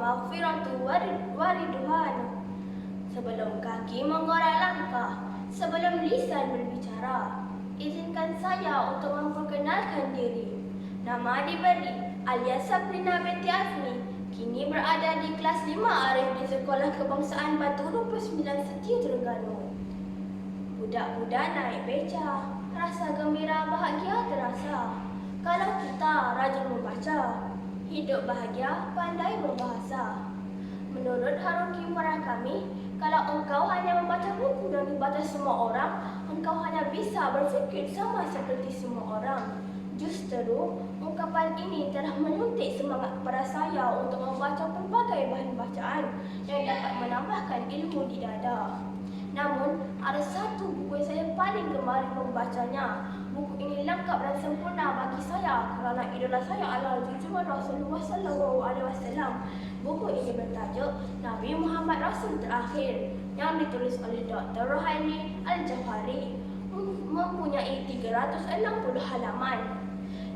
maghfiratu wa ridwan. Sebelum kaki menggorek langkah, sebelum lisan berbicara, izinkan saya untuk memperkenalkan diri. Nama diberi Alia Sabrina binti Azmi. Kini berada di kelas 5 Arif di Sekolah Kebangsaan Batu 29 Setia Terengganu. Budak-budak naik beca, rasa gembira bahagia terasa. Kalau kita rajin membaca, hidup bahagia pandai berbahasa. Menurut Haruki Murakami, kalau engkau hanya membaca buku dan dibaca semua orang, engkau hanya bisa berfikir sama seperti semua orang. Justru, ungkapan ini telah menyuntik semangat kepada saya untuk membaca pelbagai bahan bacaan yang dapat menambahkan ilmu di dada. Namun, ada satu buku yang saya paling gemar membacanya. Buku ini lengkap dan sempurna bagi saya kerana idola saya adalah junjungan Rasulullah SAW. Buku ini bertajuk Nabi Muhammad Rasul Terakhir yang ditulis oleh Dr. Rohaini Al-Jafari, mempunyai 360 halaman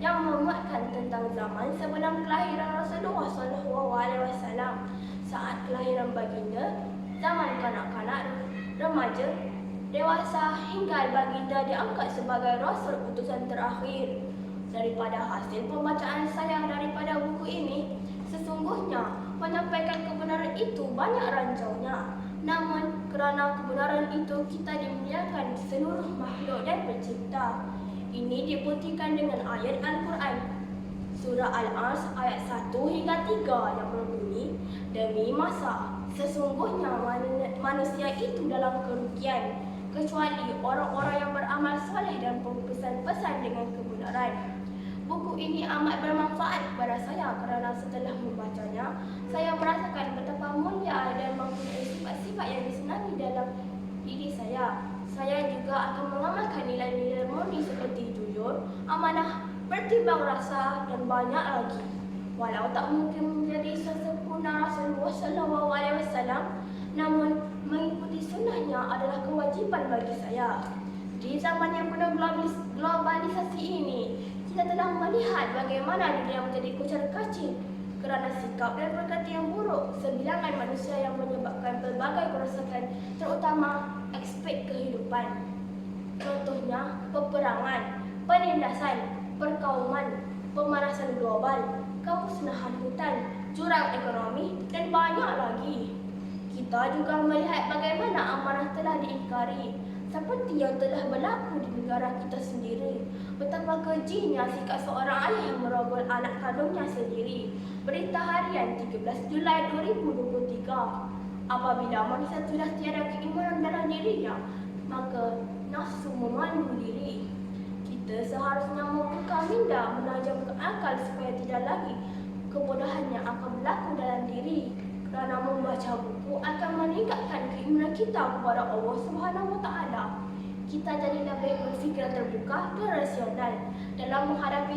yang memuatkan tentang zaman sebelum kelahiran Rasulullah SAW, saat kelahiran baginda, zaman kanak-kanak, remaja, dewasa hingga baginda diangkat sebagai Rasul utusan terakhir. Daripada hasil pembacaan saya daripada buku ini, sesungguhnya menyampaikan kebenaran itu banyak rancaunya. Namun kerana kebenaran itu kita dimuliakan seluruh makhluk dan pencipta. Ini dibuktikan dengan ayat Al-Quran Surah Al-As ayat 1 hingga 3 yang berbunyi, demi masa sesungguhnya manusia itu dalam kerugian, kecuali orang-orang yang beramal soleh dan berpesan-pesan dengan kebenaran. Buku ini amat bermanfaat kepada saya kerana setelah membacanya, saya merasakan betapa mulia dan mempunyai sifat-sifat yang disenangi dalam diri saya. Saya juga akan mengamalkan nilai-nilai murni seperti jujur, amanah, bertimbang rasa dan banyak lagi. Walau tak mungkin menjadi sesempurna Rasulullah SAW, namun mengikuti sunnahnya adalah kewajiban bagi saya. Di zaman yang penuh globalisasi ini, kita telah melihat bagaimana dunia menjadi kucar-kacir kerana sikap dan perkata yang buruk sebilangan manusia yang menyebabkan pelbagai kerosakan, terutama aspek kehidupan. Contohnya peperangan, penindasan, perkauman, pemanasan global, kemusnahan hutan, jurang ekonomi dan banyak lagi. Kita juga melihat bagaimana amanah telah diingkari, seperti yang telah berlaku di negara kita sendiri. Betapa kejinya sikap seorang ayah yang merogol anak kandungnya sendiri. Berita harian 13 Julai 2023. Apabila manusia sudah tiada keimanan dalam dirinya, maka nafsu memandu diri. Kita seharusnya membuka minda, menajamkan akal supaya tidak lagi kebodohan yang akan berlaku dalam diri. Kerana membaca buku akan meningkatkan keimanan kita kepada Allah SWT. Kita jadi lebih berfikir terbuka dan rasional dalam menghadapi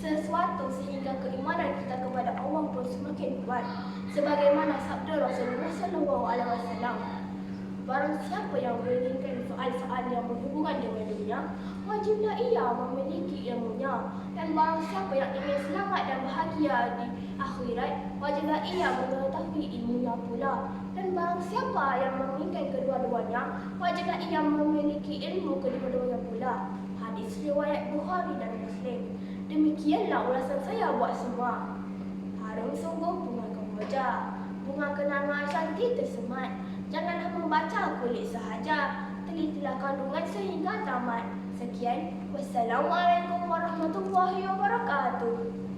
sesuatu sehingga keimanan kita kepada Allah pun semakin kuat. Sebagaimana sabda Rasulullah SAW, barang siapa yang menginginkan soal-soal yang berhubungan dengan dunia, wajiblah ia memiliki ilmunya. Dan barang siapa yang ingin selamat dan bahagia di akhirat, wajiblah ia mengetahui ilmunya pula. Dan barang siapa yang menginginkan kedua-duanya, wajiblah ia memiliki ilmu kedua-duanya pula. Hadis riwayat Bukhari dan Muslim. Demikianlah ulasan saya buat semua. Harum sungguh bunga kemboja, bunga kenanga cantik tersemat. Janganlah membaca kulit sahaja, telitilah kandungan sehingga tamat. Sekian, wassalamualaikum warahmatullahi wabarakatuh.